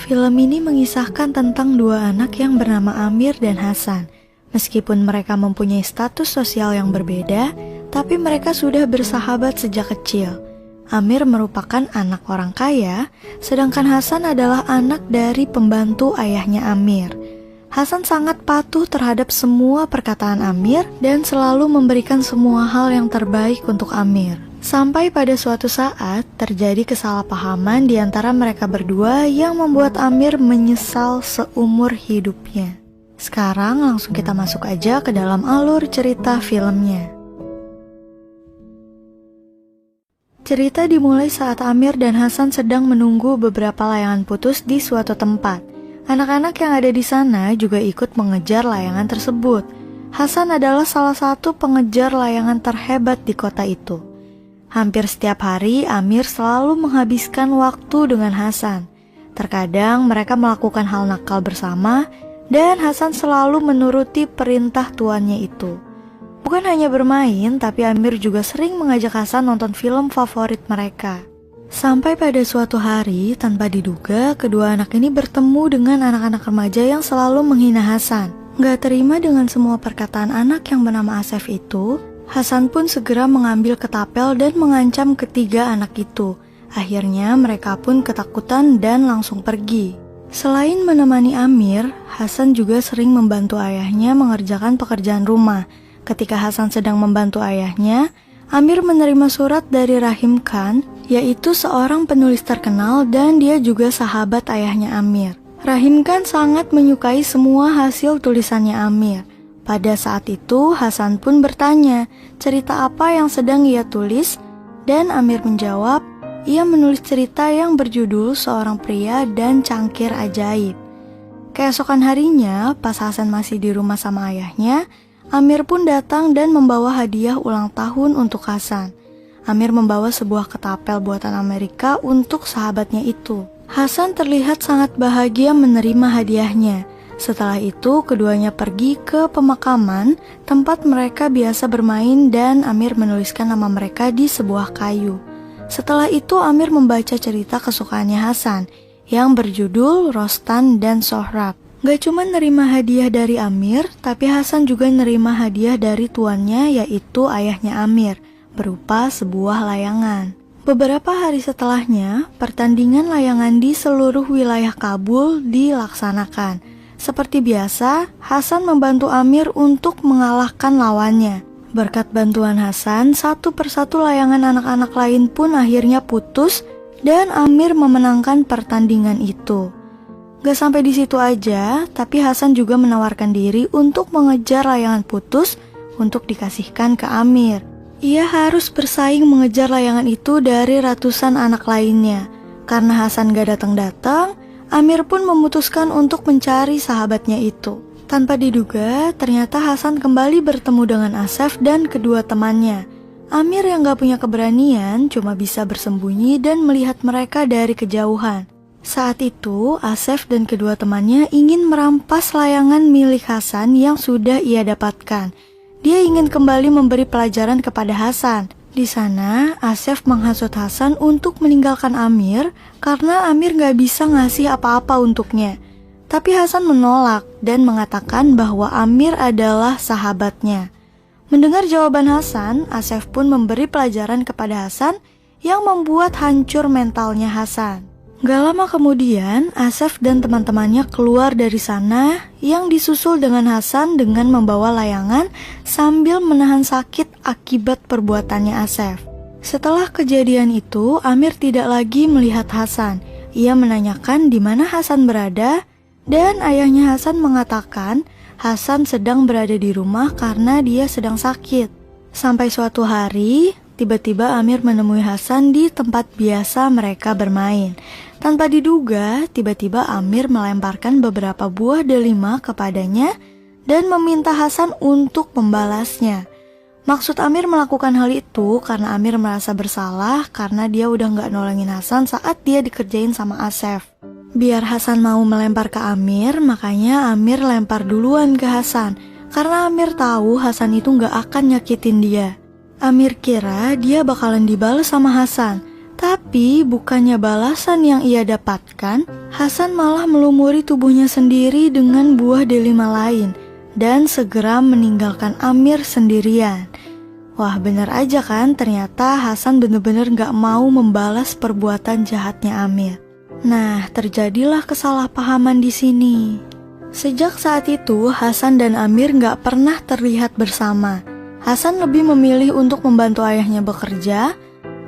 Film ini mengisahkan tentang dua anak yang bernama Amir dan Hasan. Meskipun mereka mempunyai status sosial yang berbeda, tapi mereka sudah bersahabat sejak kecil. Amir merupakan anak orang kaya, sedangkan Hasan adalah anak dari pembantu ayahnya Amir. Hasan sangat patuh terhadap semua perkataan Amir dan selalu memberikan semua hal yang terbaik untuk Amir. Sampai pada suatu saat terjadi kesalahpahaman di antara mereka berdua yang membuat Amir menyesal seumur hidupnya. Sekarang langsung kita masuk aja ke dalam alur cerita filmnya. Cerita dimulai saat Amir dan Hasan sedang menunggu beberapa layangan putus di suatu tempat. Anak-anak yang ada di sana juga ikut mengejar layangan tersebut. Hasan adalah salah satu pengejar layangan terhebat di kota itu. Hampir setiap hari Amir selalu menghabiskan waktu dengan Hasan. Terkadang mereka melakukan hal nakal bersama dan Hasan selalu menuruti perintah tuannya itu. Bukan hanya bermain, tapi Amir juga sering mengajak Hasan nonton film favorit mereka. Sampai pada suatu hari, tanpa diduga, kedua anak ini bertemu dengan anak-anak remaja yang selalu menghina Hasan. Gak terima dengan semua perkataan anak yang bernama Asef itu, Hasan pun segera mengambil ketapel dan mengancam ketiga anak itu. Akhirnya mereka pun ketakutan dan langsung pergi. Selain menemani Amir, Hasan juga sering membantu ayahnya mengerjakan pekerjaan rumah. Ketika Hasan sedang membantu ayahnya, Amir menerima surat dari Rahim Khan, yaitu seorang penulis terkenal dan dia juga sahabat ayahnya Amir. Rahim Khan sangat menyukai semua hasil tulisannya Amir. Pada saat itu, Hasan pun bertanya, cerita apa yang sedang ia tulis? Dan Amir menjawab, ia menulis cerita yang berjudul Seorang Pria dan Cangkir Ajaib. Keesokan harinya, pas Hasan masih di rumah sama ayahnya, Amir pun datang dan membawa hadiah ulang tahun untuk Hasan. Amir membawa sebuah ketapel buatan Amerika untuk sahabatnya itu. Hasan terlihat sangat bahagia menerima hadiahnya. Setelah itu, keduanya pergi ke pemakaman, tempat mereka biasa bermain dan Amir menuliskan nama mereka di sebuah kayu. Setelah itu, Amir membaca cerita kesukaannya Hasan, yang berjudul Rostan dan Sohrab. Gak cuma nerima hadiah dari Amir, tapi Hasan juga nerima hadiah dari tuannya, yaitu ayahnya Amir, berupa sebuah layangan. Beberapa hari setelahnya, pertandingan layangan di seluruh wilayah Kabul dilaksanakan. Seperti biasa, Hasan membantu Amir untuk mengalahkan lawannya. Berkat bantuan Hasan, satu persatu layangan anak-anak lain pun akhirnya putus dan Amir memenangkan pertandingan itu. Gak sampai di situ aja, tapi Hasan juga menawarkan diri untuk mengejar layangan putus untuk dikasihkan ke Amir. Ia harus bersaing mengejar layangan itu dari ratusan anak lainnya. Karena Hasan gak datang-datang, Amir pun memutuskan untuk mencari sahabatnya itu. Tanpa diduga, ternyata Hasan kembali bertemu dengan Asef dan kedua temannya. Amir yang gak punya keberanian cuma bisa bersembunyi dan melihat mereka dari kejauhan. Saat itu, Asef dan kedua temannya ingin merampas layangan milik Hasan yang sudah ia dapatkan. Dia ingin kembali memberi pelajaran kepada Hasan. Di sana, Asef menghasut Hasan untuk meninggalkan Amir karena Amir gak bisa ngasih apa-apa untuknya. Tapi Hasan menolak dan mengatakan bahwa Amir adalah sahabatnya. Mendengar jawaban Hasan, Asef pun memberi pelajaran kepada Hasan yang membuat hancur mentalnya Hasan. Gak lama kemudian, Asef dan teman-temannya keluar dari sana yang disusul dengan Hasan dengan membawa layangan sambil menahan sakit akibat perbuatannya Asef. Setelah kejadian itu, Amir tidak lagi melihat Hasan. Ia menanyakan di mana Hasan berada dan ayahnya Hasan mengatakan Hasan sedang berada di rumah karena dia sedang sakit. Sampai suatu hari, tiba-tiba Amir menemui Hasan di tempat biasa mereka bermain. Tanpa diduga, tiba-tiba Amir melemparkan beberapa buah delima kepadanya dan meminta Hasan untuk membalasnya. Maksud Amir melakukan hal itu karena Amir merasa bersalah karena dia udah gak nolongin Hasan saat dia dikerjain sama Asef. Biar Hasan mau melempar ke Amir, makanya Amir lempar duluan ke Hasan. Karena Amir tahu Hasan itu gak akan nyakitin dia. Amir kira dia bakalan dibalas sama Hasan. Tapi bukannya balasan yang ia dapatkan, Hasan malah melumuri tubuhnya sendiri dengan buah delima lain dan segera meninggalkan Amir sendirian. Wah, benar aja kan, ternyata Hasan benar-benar gak mau membalas perbuatan jahatnya Amir. Nah, terjadilah kesalahpahaman di sini. Sejak saat itu, Hasan dan Amir gak pernah terlihat bersama. Hasan lebih memilih untuk membantu ayahnya bekerja.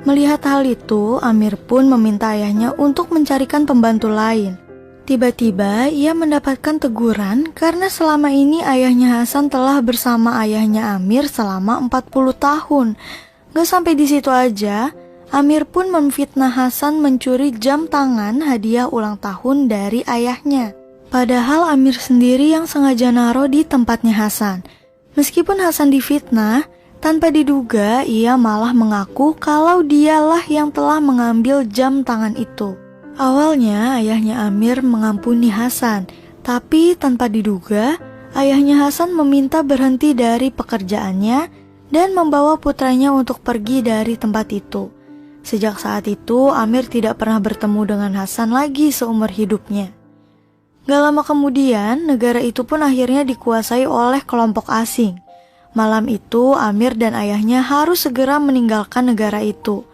Melihat hal itu, Amir pun meminta ayahnya untuk mencarikan pembantu lain. Tiba-tiba, ia mendapatkan teguran karena selama ini ayahnya Hasan telah bersama ayahnya Amir selama 40 tahun. Gak sampai di situ aja, Amir pun memfitnah Hasan mencuri jam tangan hadiah ulang tahun dari ayahnya. Padahal Amir sendiri yang sengaja naruh di tempatnya Hasan. Meskipun Hasan difitnah, tanpa diduga, ia malah mengaku kalau dialah yang telah mengambil jam tangan itu. Awalnya, ayahnya Amir mengampuni Hasan, tapi tanpa diduga, ayahnya Hasan meminta berhenti dari pekerjaannya dan membawa putranya untuk pergi dari tempat itu. Sejak saat itu, Amir tidak pernah bertemu dengan Hasan lagi seumur hidupnya. Gak lama kemudian, negara itu pun akhirnya dikuasai oleh kelompok asing. Malam itu, Amir dan ayahnya harus segera meninggalkan negara itu.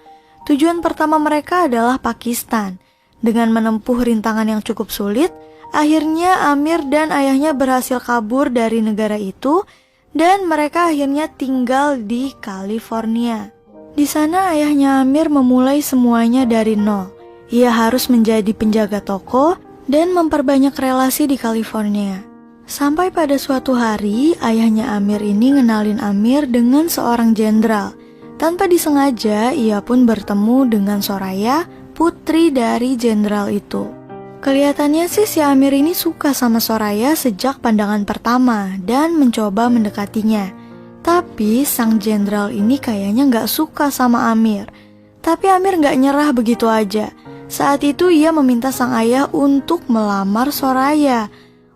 Tujuan pertama mereka adalah Pakistan. Dengan menempuh rintangan yang cukup sulit, akhirnya Amir dan ayahnya berhasil kabur dari negara itu, dan mereka akhirnya tinggal di California. Di sana ayahnya Amir memulai semuanya dari nol. Ia harus menjadi penjaga toko dan memperbanyak relasi di California. Sampai pada suatu hari, ayahnya Amir ini ngenalin Amir dengan seorang jenderal. Tanpa disengaja, ia pun bertemu dengan Soraya, putri dari jenderal itu. Kelihatannya sih si Amir ini suka sama Soraya sejak pandangan pertama dan mencoba mendekatinya. Tapi sang jenderal ini kayaknya gak suka sama Amir. Tapi Amir gak nyerah begitu aja. Saat itu ia meminta sang ayah untuk melamar Soraya.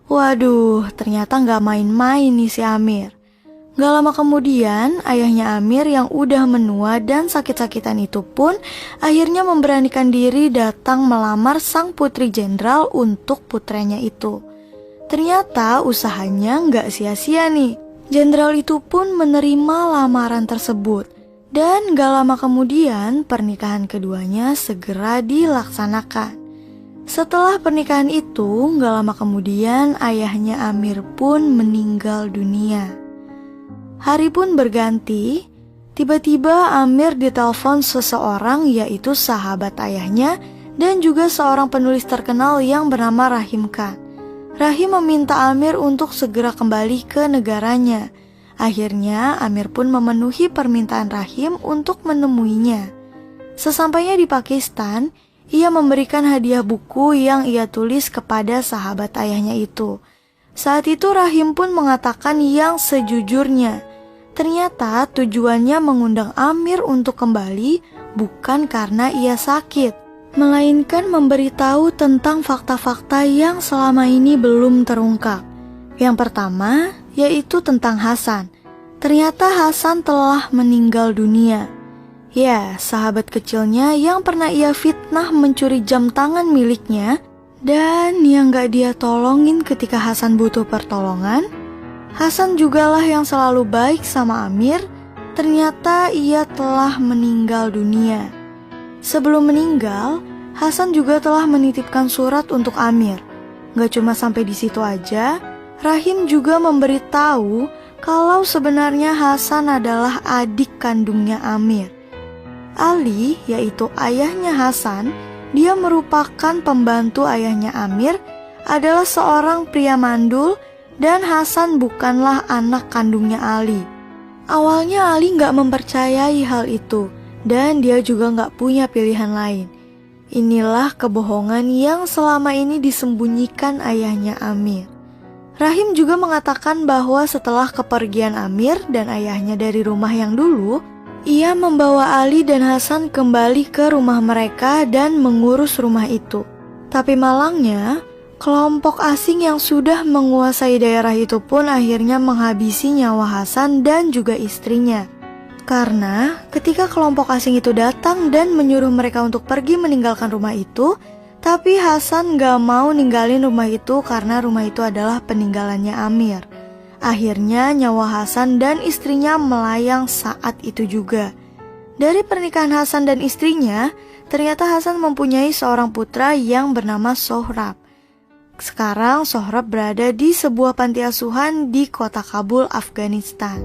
Waduh, ternyata gak main-main nih si Amir. Gak lama kemudian, ayahnya Amir yang udah menua dan sakit-sakitan itu pun akhirnya memberanikan diri datang melamar sang putri jenderal untuk putranya itu. Ternyata usahanya gak sia-sia nih. Jenderal itu pun menerima lamaran tersebut. Dan gak lama kemudian, pernikahan keduanya segera dilaksanakan. Setelah pernikahan itu, gak lama kemudian ayahnya Amir pun meninggal dunia. Hari pun berganti, tiba-tiba Amir ditelepon seseorang yaitu sahabat ayahnya dan juga seorang penulis terkenal yang bernama Rahim Khan. Rahim meminta Amir untuk segera kembali ke negaranya. Akhirnya Amir pun memenuhi permintaan Rahim untuk menemuinya. Sesampainya di Pakistan, ia memberikan hadiah buku yang ia tulis kepada sahabat ayahnya itu. Saat itu Rahim pun mengatakan yang sejujurnya. Ternyata tujuannya mengundang Amir untuk kembali bukan karena ia sakit, melainkan memberitahu tentang fakta-fakta yang selama ini belum terungkap. Yang pertama, yaitu tentang Hasan. Ternyata Hasan telah meninggal dunia. Ya, sahabat kecilnya yang pernah ia fitnah mencuri jam tangan miliknya dan yang gak dia tolongin ketika Hasan butuh pertolongan. Hasan jugalah yang selalu baik sama Amir. Ternyata ia telah meninggal dunia. Sebelum meninggal, Hasan juga telah menitipkan surat untuk Amir. Gak cuma sampai di situ aja, Rahim juga memberitahu kalau sebenarnya Hasan adalah adik kandungnya Amir. Ali, yaitu ayahnya Hasan, dia merupakan pembantu ayahnya Amir, adalah seorang pria mandul dan Hasan bukanlah anak kandungnya Ali. Awalnya Ali gak mempercayai hal itu dan dia juga gak punya pilihan lain. Inilah kebohongan yang selama ini disembunyikan ayahnya Amir. Rahim juga mengatakan bahwa setelah kepergian Amir dan ayahnya dari rumah yang dulu, ia membawa Ali dan Hasan kembali ke rumah mereka dan mengurus rumah itu. Tapi malangnya, kelompok asing yang sudah menguasai daerah itu pun akhirnya menghabisi nyawa Hasan dan juga istrinya. Karena ketika kelompok asing itu datang dan menyuruh mereka untuk pergi meninggalkan rumah itu, tapi Hasan gak mau ninggalin rumah itu karena rumah itu adalah peninggalannya Amir. Akhirnya nyawa Hasan dan istrinya melayang saat itu juga. Dari pernikahan Hasan dan istrinya, ternyata Hasan mempunyai seorang putra yang bernama Sohrab. Sekarang Sohrab berada di sebuah panti asuhan di kota Kabul, Afghanistan.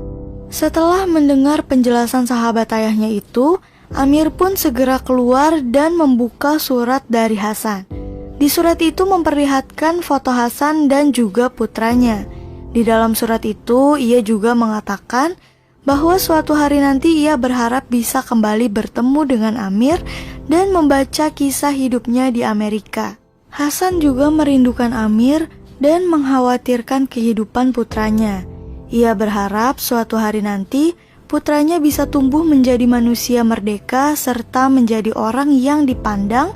Setelah mendengar penjelasan sahabat ayahnya itu, Amir pun segera keluar dan membuka surat dari Hasan. Di surat itu memperlihatkan foto Hasan dan juga putranya. Di dalam surat itu, ia juga mengatakan bahwa suatu hari nanti ia berharap bisa kembali bertemu dengan Amir dan membaca kisah hidupnya di Amerika. Hasan juga merindukan Amir dan mengkhawatirkan kehidupan putranya. Ia berharap suatu hari nanti putranya bisa tumbuh menjadi manusia merdeka serta menjadi orang yang dipandang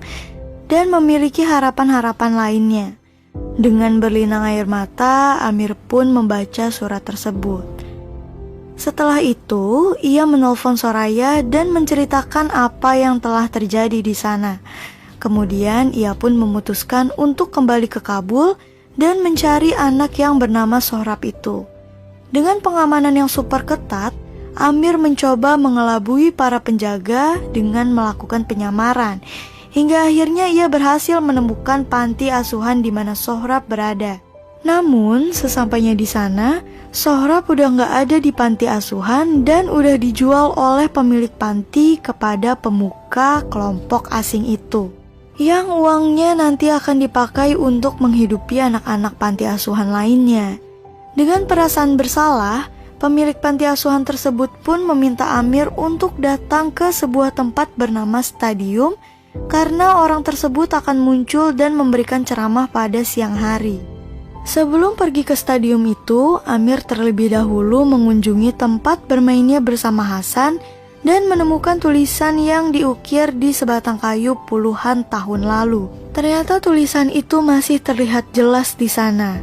dan memiliki harapan-harapan lainnya. Dengan berlinang air mata, Amir pun membaca surat tersebut. Setelah itu, ia menelpon Soraya dan menceritakan apa yang telah terjadi di sana. Kemudian ia pun memutuskan untuk kembali ke Kabul dan mencari anak yang bernama Sohrab itu. Dengan pengamanan yang super ketat, Amir mencoba mengelabui para penjaga dengan melakukan penyamaran. Hingga akhirnya ia berhasil menemukan panti asuhan di mana Sohrab berada. Namun, sesampainya di sana, Sohrab udah gak ada di panti asuhan dan udah dijual oleh pemilik panti kepada pemuka kelompok asing itu. Yang uangnya nanti akan dipakai untuk menghidupi anak-anak panti asuhan lainnya. Dengan perasaan bersalah, pemilik panti asuhan tersebut pun meminta Amir untuk datang ke sebuah tempat bernama stadium karena orang tersebut akan muncul dan memberikan ceramah pada siang hari. Sebelum pergi ke stadium itu, Amir terlebih dahulu mengunjungi tempat bermainnya bersama Hasan dan menemukan tulisan yang diukir di sebatang kayu puluhan tahun lalu. Ternyata tulisan itu masih terlihat jelas di sana.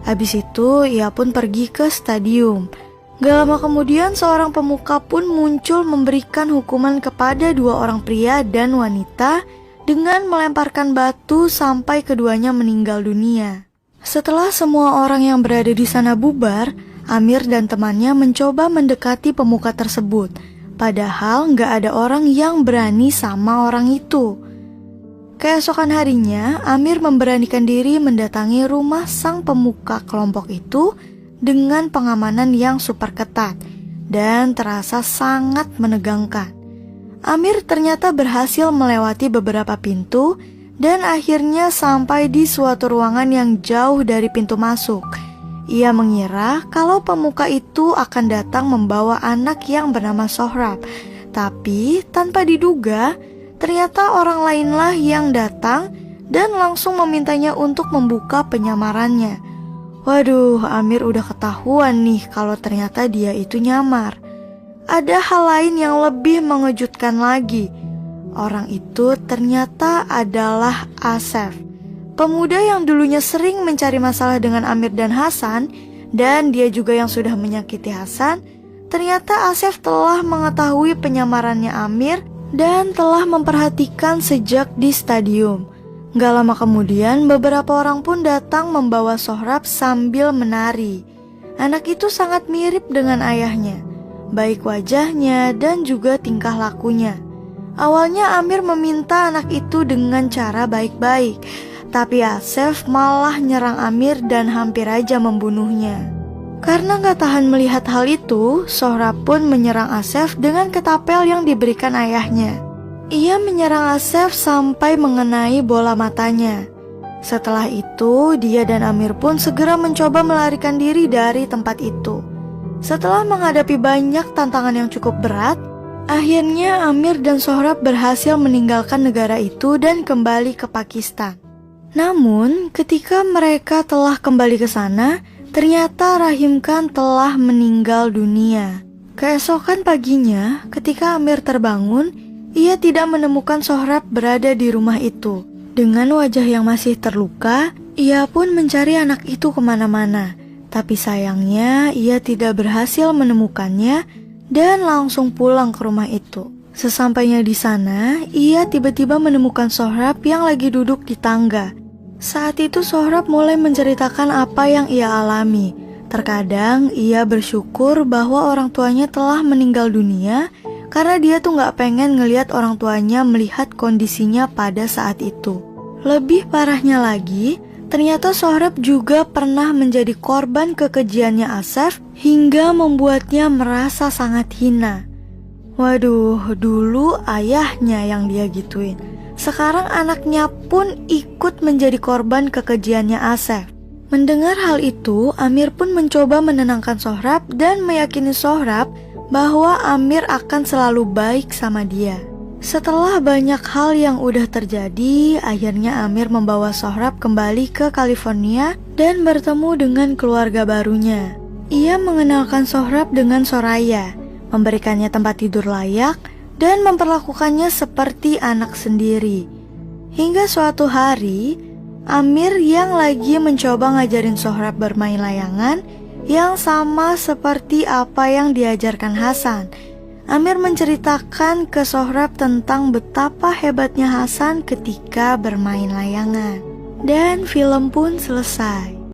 Habis itu, ia pun pergi ke stadium. Gak lama kemudian, seorang pemuka pun muncul memberikan hukuman kepada dua orang pria dan wanita dengan melemparkan batu sampai keduanya meninggal dunia. Setelah semua orang yang berada di sana bubar, Amir dan temannya mencoba mendekati pemuka tersebut. Padahal gak ada orang yang berani sama orang itu. Keesokan harinya, Amir memberanikan diri mendatangi rumah sang pemuka kelompok itu dengan pengamanan yang super ketat dan terasa sangat menegangkan. Amir ternyata berhasil melewati beberapa pintu dan akhirnya sampai di suatu ruangan yang jauh dari pintu masuk. Ia mengira kalau pemuka itu akan datang membawa anak yang bernama Sohrab, tapi tanpa diduga, ternyata orang lainlah yang datang dan langsung memintanya untuk membuka penyamarannya. Waduh, Amir udah ketahuan nih kalau ternyata dia itu nyamar. Ada hal lain yang lebih mengejutkan lagi. Orang itu ternyata adalah Asef, pemuda yang dulunya sering mencari masalah dengan Amir dan Hasan, dan dia juga yang sudah menyakiti Hasan. Ternyata Asef telah mengetahui penyamarannya Amir dan telah memperhatikan sejak di stadium. Gak lama kemudian, beberapa orang pun datang membawa Sohrab sambil menari. Anak itu sangat mirip dengan ayahnya, baik wajahnya dan juga tingkah lakunya. Awalnya Amir meminta anak itu dengan cara baik-baik, tapi Asef malah nyerang Amir dan hampir aja membunuhnya. Karena gak tahan melihat hal itu, Sohrab pun menyerang Asef dengan ketapel yang diberikan ayahnya. Ia menyerang Asef sampai mengenai bola matanya. Setelah itu, dia dan Amir pun segera mencoba melarikan diri dari tempat itu. Setelah menghadapi banyak tantangan yang cukup berat, akhirnya Amir dan Sohrab berhasil meninggalkan negara itu dan kembali ke Pakistan. Namun, ketika mereka telah kembali ke sana, ternyata Rahim Khan telah meninggal dunia. Keesokan paginya, ketika Amir terbangun, ia tidak menemukan Sohrab berada di rumah itu. Dengan wajah yang masih terluka, ia pun mencari anak itu kemana-mana. Tapi sayangnya, ia tidak berhasil menemukannya dan langsung pulang ke rumah itu. Sesampainya di sana, ia tiba-tiba menemukan Sohrab yang lagi duduk di tangga. Saat itu Sohrab mulai menceritakan apa yang ia alami. Terkadang ia bersyukur bahwa orang tuanya telah meninggal dunia karena dia tuh gak pengen ngelihat orang tuanya melihat kondisinya pada saat itu. Lebih parahnya lagi, ternyata Sohrab juga pernah menjadi korban kekejiannya Asef hingga membuatnya merasa sangat hina. Waduh, dulu ayahnya yang dia gituin. Sekarang anaknya pun ikut menjadi korban kekejiannya Asef. Mendengar hal itu, Amir pun mencoba menenangkan Sohrab dan meyakini Sohrab bahwa Amir akan selalu baik sama dia. Setelah banyak hal yang udah terjadi, akhirnya Amir membawa Sohrab kembali ke California dan bertemu dengan keluarga barunya. Ia mengenalkan Sohrab dengan Soraya, memberikannya tempat tidur layak, dan memperlakukannya seperti anak sendiri. Hingga suatu hari, Amir yang lagi mencoba ngajarin Sohrab bermain layangan yang sama seperti apa yang diajarkan Hasan. Amir menceritakan ke Sohrab tentang betapa hebatnya Hasan ketika bermain layangan. Dan film pun selesai.